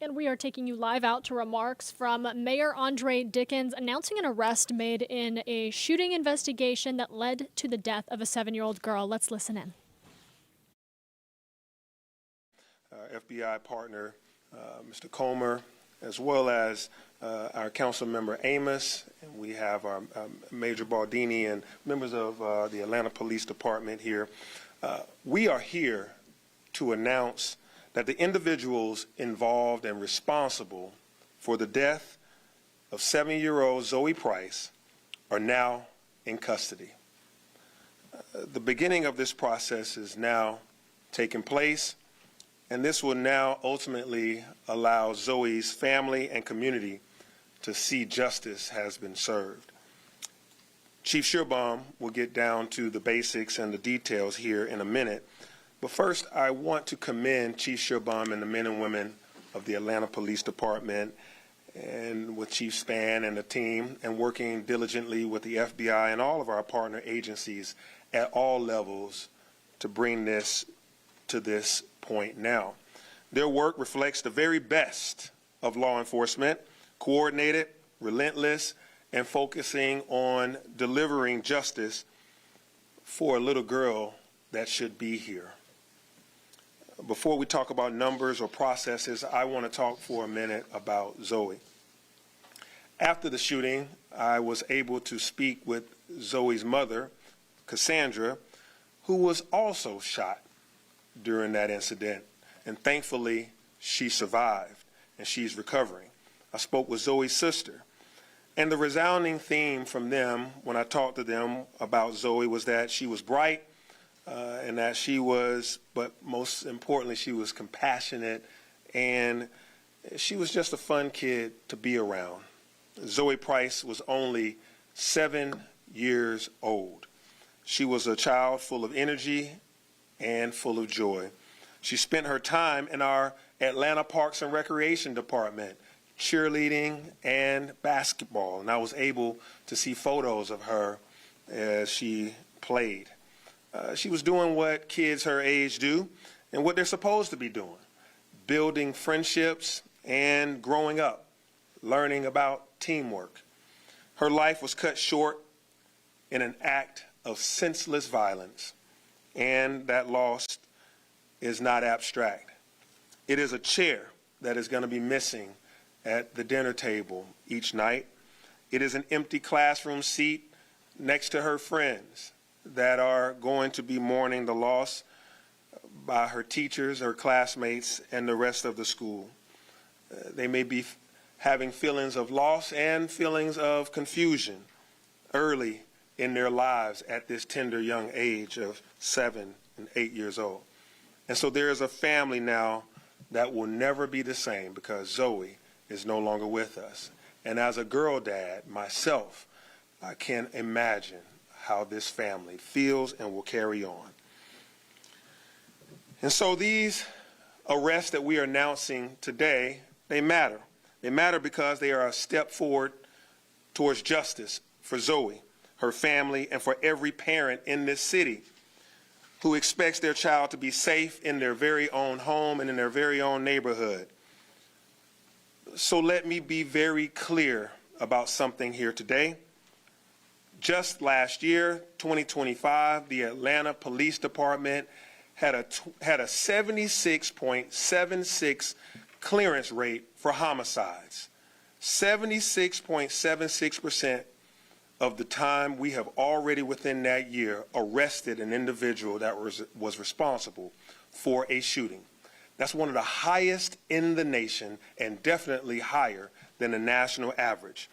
And we are taking you live out to remarks from Mayor Andre Dickens announcing an arrest made in a shooting investigation that led to the death of a 7-year-old girl. Let's listen in. FBI partner, Mr. Comer, as well as our council member Amos, and we have our Major Baldini and members of the Atlanta Police Department here. We are here to announce that the individuals involved and responsible for the death of 7-year-old Zoe Price are now in custody. The beginning of this process is now taking place, and this will now ultimately allow Zoe's family and community to see justice has been served. Chief Schierbaum will get down to the basics and the details here in a minute. But first, I want to commend Chief Schierbaum and the men and women of the Atlanta Police Department, and with Chief Spann and the team, and working diligently with the FBI and all of our partner agencies at all levels to bring this to this point now. Their work reflects the very best of law enforcement, coordinated, relentless, and focusing on delivering justice for a little girl that should be here. Before we talk about numbers or processes, I want to talk for a minute about Zoe. After the shooting, I was able to speak with Zoe's mother, Cassandra, who was also shot during that incident. And thankfully, she survived and she's recovering. I spoke with Zoe's sister. And the resounding theme from them when I talked to them about Zoe was that she was bright, and that she was, but most importantly, she was compassionate, and she was just a fun kid to be around. Zoe Price was only 7 years old. She was a child full of energy and full of joy. She spent her time in our Atlanta Parks and Recreation Department, cheerleading and basketball, and I was able to see photos of her as she played. She was doing what kids her age do and what they're supposed to be doing, building friendships and growing up, learning about teamwork. Her life was cut short in an act of senseless violence, and that loss is not abstract. It is a chair that is going to be missing at the dinner table each night. It is an empty classroom seat next to her friends that are going to be mourning the loss by her teachers, her classmates, and the rest of the school. They may be having feelings of loss and feelings of confusion early in their lives at this tender young age of 7 and 8 years old. And so there is a family now that will never be the same because Zoe is no longer with us. And as a girl dad myself, I can imagine how this family feels and will carry on. And so these arrests that we are announcing today, they matter. They matter because they are a step forward towards justice for Zoe, her family, and for every parent in this city who expects their child to be safe in their very own home and in their very own neighborhood. So let me be very clear about something here today. Just last year, 2025, the Atlanta Police Department had a 76.76 clearance rate for homicides. 76.76% of the time we have already within that year arrested an individual that was responsible for a shooting. That's one of the highest in the nation and definitely higher than the national average.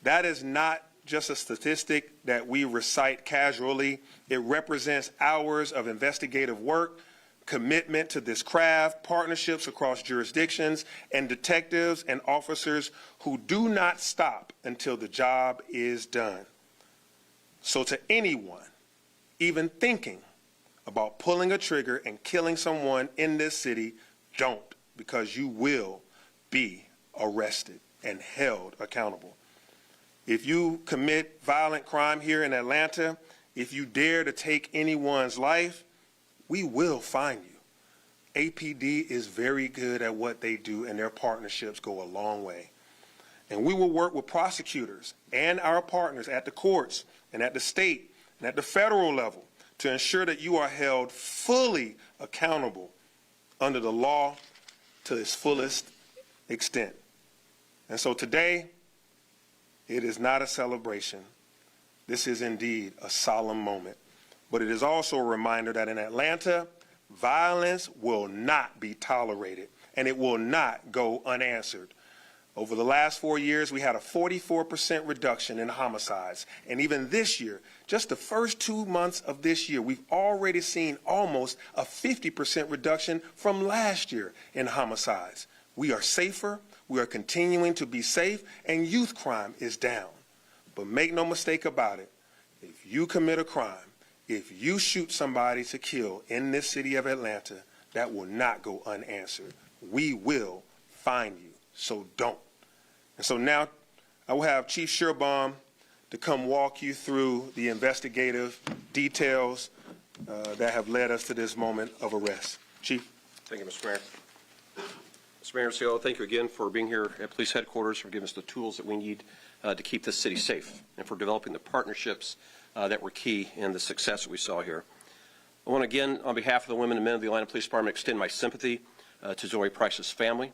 That is not just a statistic that we recite casually. It represents hours of investigative work, commitment to this craft, partnerships across jurisdictions, and detectives and officers who do not stop until the job is done. So to anyone even thinking about pulling a trigger and killing someone in this city, don't, because you will be arrested and held accountable. If you commit violent crime here in Atlanta, if you dare to take anyone's life, we will find you. APD is very good at what they do, and their partnerships go a long way. And we will work with prosecutors and our partners at the courts and at the state and at the federal level to ensure that you are held fully accountable under the law to its fullest extent. And so today, it is not a celebration. This is indeed a solemn moment. But it is also a reminder that in Atlanta, violence will not be tolerated, and it will not go unanswered. Over the last 4 years, we had a 44% reduction in homicides. And even this year, just the first 2 months of this year, we've already seen almost a 50% reduction from last year in homicides. We are safer, we are continuing to be safe, and youth crime is down. But make no mistake about it, if you commit a crime, if you shoot somebody to kill in this city of Atlanta, that will not go unanswered. We will find you. So don't. And so now I will have Chief Sherbaum to come walk you through the investigative details that have led us to this moment of arrest. Chief. Thank you, Mr. Mayor. Mr. Mayor and CEO, thank you again for being here at police headquarters, for giving us the tools that we need to keep this city safe, and for developing the partnerships that were key in the success that we saw here. I want to again, on behalf of the women and men of the Atlanta Police Department, extend my sympathy to Zoe Price's family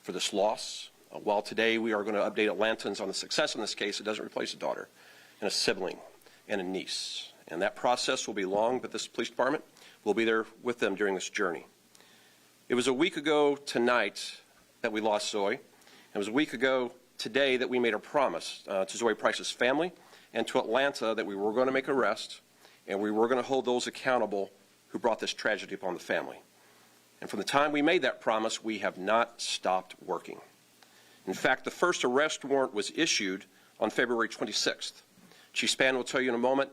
for this loss. While today we are going to update Atlantans on the success in this case, it doesn't replace a daughter and a sibling and a niece. And that process will be long, but this police department will be there with them during this journey. It was a week ago tonight that we lost Zoe. It was a week ago today that we made a promise to Zoe Price's family and to Atlanta that we were going to make an arrest and we were going to hold those accountable who brought this tragedy upon the family. And from the time we made that promise, we have not stopped working. In fact, the first arrest warrant was issued on February 26th. Chief Spann will tell you in a moment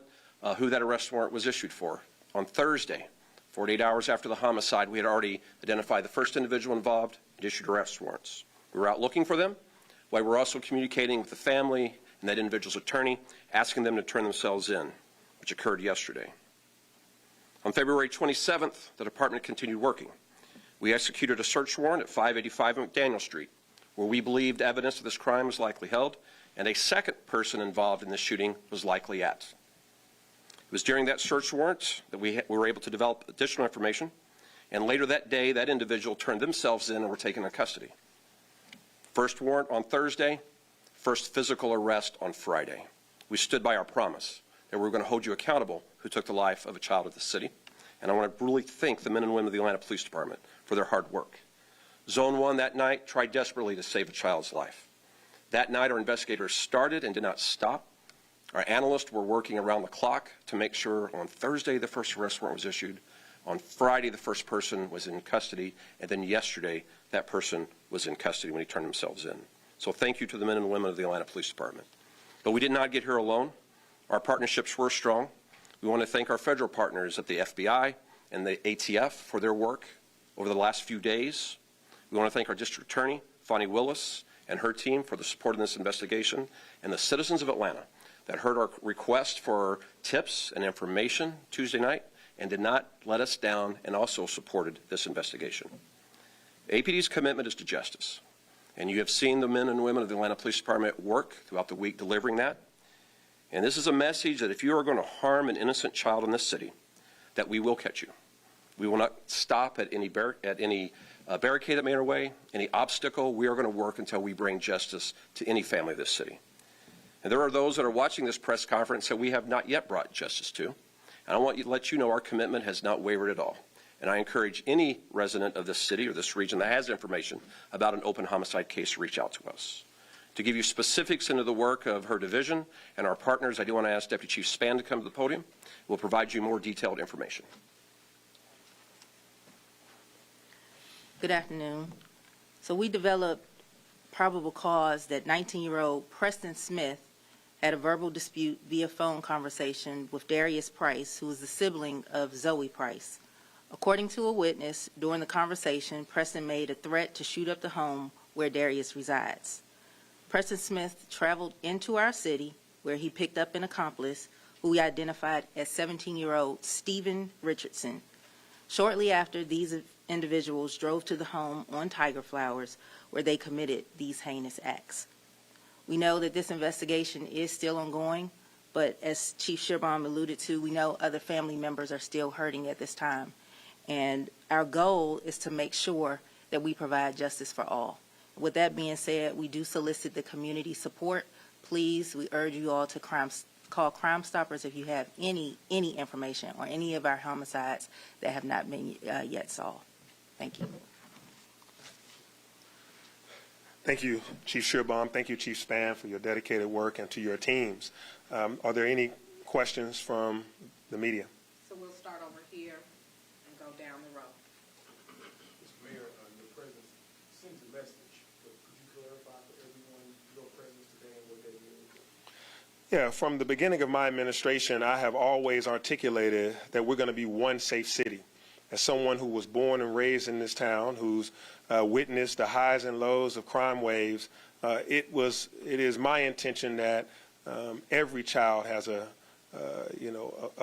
who that arrest warrant was issued for. On Thursday, 48 hours after the homicide, we had already identified the first individual involved and issued arrest warrants. We were out looking for them, while we were also communicating with the family and that individual's attorney, asking them to turn themselves in, which occurred yesterday. On February 27th, the department continued working. We executed a search warrant at 585 McDaniel Street, where we believed evidence of this crime was likely held, and a second person involved in this shooting was likely at. It was during that search warrant that we were able to develop additional information, and later that day, that individual turned themselves in and were taken into custody. First warrant on Thursday, first physical arrest on Friday. We stood by our promise that we were going to hold you accountable who took the life of a child of the city, and I want to really thank the men and women of the Atlanta Police Department for their hard work. Zone 1 that night tried desperately to save a child's life. That night, our investigators started and did not stop. Our analysts were working around the clock to make sure on Thursday the first arrest warrant was issued, on Friday the first person was in custody, and then yesterday that person was in custody when he turned themselves in. So thank you to the men and women of the Atlanta Police Department. But we did not get here alone. Our partnerships were strong. We want to thank our federal partners at the FBI and the ATF for their work over the last few days. We want to thank our district attorney, Fonnie Willis, and her team for the support in this investigation, and the citizens of Atlanta that heard our request for tips and information Tuesday night and did not let us down and also supported this investigation. APD's commitment is to justice, and you have seen the men and women of the Atlanta Police Department work throughout the week delivering that. And this is a message that if you are going to harm an innocent child in this city, that we will catch you. We will not stop at any barricade that may in our way, any obstacle. We are going to work until we bring justice to any family of this city. And there are those that are watching this press conference that we have not yet brought justice to. And I want to let you know our commitment has not wavered at all. And I encourage any resident of this city or this region that has information about an open homicide case to reach out to us. To give you specifics into the work of her division and our partners, I do want to ask Deputy Chief Spann to come to the podium. We'll provide you more detailed information. Good afternoon. So we developed probable cause that 19-year-old Preston Smith had a verbal dispute via phone conversation with Darius Price, who is the sibling of Zoe Price. According to a witness, during the conversation, Preston made a threat to shoot up the home where Darius resides. Preston Smith traveled into our city, where he picked up an accomplice, who we identified as 17-year-old Stephen Richardson. Shortly after these individuals drove to the home on Tiger Flowers where they committed these heinous acts. We know that this investigation is still ongoing, but as Chief Shearbaum alluded to, we know other family members are still hurting at this time. And our goal is to make sure that we provide justice for all. With that being said, we do solicit the community support. Please, we urge you all to call Crime Stoppers if you have any information on any of our homicides that have not been yet solved. Thank you. Thank you, Chief Shearbaum. Thank you, Chief Spann, for your dedicated work, and to your teams. Are there any questions from the media? So we'll start over here and go down the road. Mr. Mayor, your presence sends a message, but could you clarify for everyone your presence today and what that means? Yeah, from the beginning of my administration, I have always articulated that we're going to be one safe city. As someone who was born and raised in this town, who's witnessed the highs and lows of crime waves, it is my intention that every child has a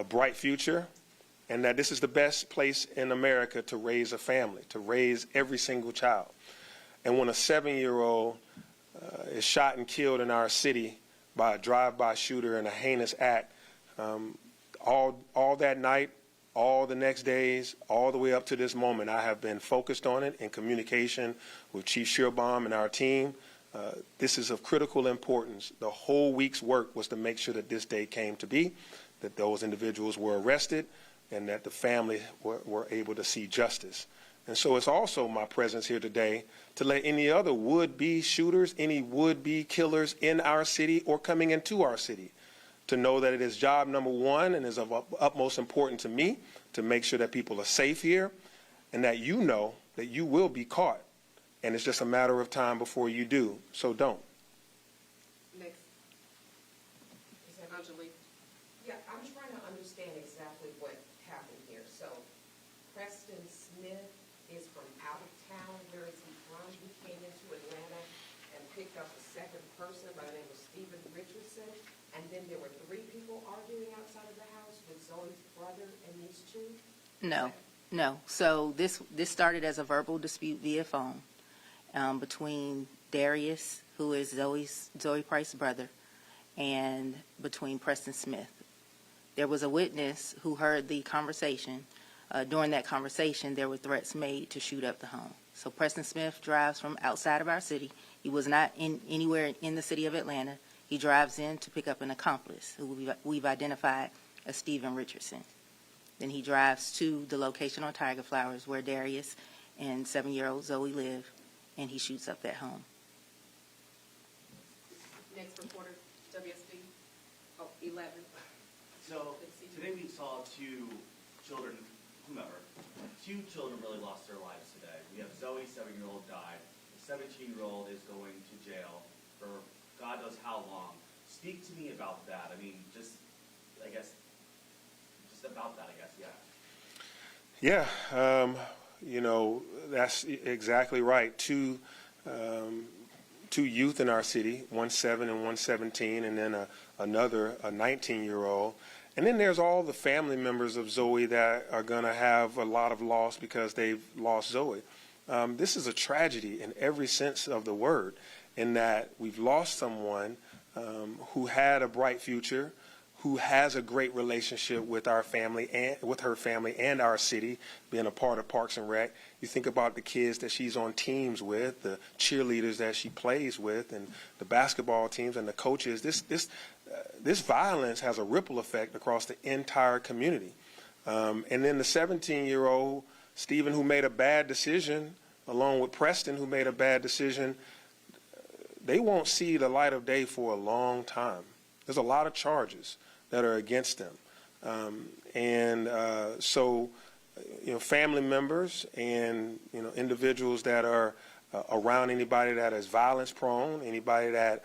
bright future, and that this is the best place in America to raise a family, to raise every single child. And when a 7-year-old is shot and killed in our city by a drive-by shooter in a heinous act, all that night, all the next days, all the way up to this moment, I have been focused on it in communication with Chief Shearbaum and our team. This is of critical importance. The whole week's work was to make sure that this day came to be, that those individuals were arrested, and that the family were able to see justice. And so it's also my presence here today to let any other would-be shooters, any would-be killers in our city or coming into our city, to know that it is job number one and is of utmost importance to me to make sure that people are safe here, and that you know that you will be caught. And it's just a matter of time before you do. So don't. Next. Is that Angelique? Yeah, I'm trying to understand exactly what happened here. So Preston Smith is from out of town. Where is he from? He came into Atlanta and picked up a second person by the name of Stephen Richardson. And then there were 3 people arguing outside of the house with Zoe's brother and these 2? No. So this started as a verbal dispute via phone between Darius, who is Zoe Price's brother, and between Preston Smith. There was a witness who heard the conversation. During that conversation, there were threats made to shoot up the home. So Preston Smith drives from outside of our city. He was not anywhere in the city of Atlanta. He drives in to pick up an accomplice who we've identified as Stephen Richardson. Then he drives to the location on Tiger Flowers where Darius and 7-year-old Zoe live, and he shoots up that home. Next reporter, WSD. Oh, 11. So today we saw 2 children, two children really lost their lives today. We have Zoe, 7-year-old, died. The 17-year-old is going to jail for God knows how long. Speak to me about that. I mean, just about that, yeah. Yeah, that's exactly right. 2 youth in our city, one 7 and one 17, and then another, a 19-year-old. And then there's all the family members of Zoe that are going to have a lot of loss because they've lost Zoe. This is a tragedy in every sense of the word, in that we've lost someone who had a bright future, who has a great relationship with our family and with her family and our city, being a part of Parks and Rec. You think about the kids that she's on teams with, the cheerleaders that she plays with, and the basketball teams and the coaches. This violence has a ripple effect across the entire community. And then the 17-year-old Stephen, who made a bad decision, along with Preston, who made a bad decision, they won't see the light of day for a long time. There's a lot of charges that are against them. So family members and, individuals that are around anybody that is violence prone, anybody that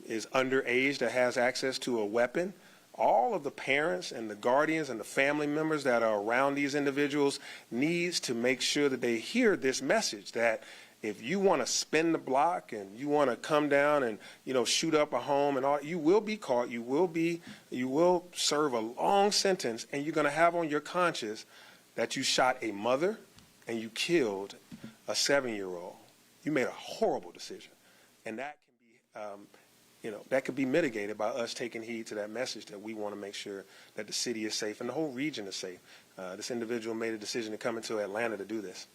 is underage, that has access to a weapon, all of the parents and the guardians and the family members that are around these individuals needs to make sure that they hear this message, that if you want to spin the block and you want to come down and, shoot up a home and all, you will be caught. You will serve a long sentence, and you're going to have on your conscience that you shot a mother, and you killed a 7-year-old, you made a horrible decision. And that can be, that could be mitigated by us taking heed to that message that we want to make sure that the city is safe and the whole region is safe. This individual made a decision to come into Atlanta to do this.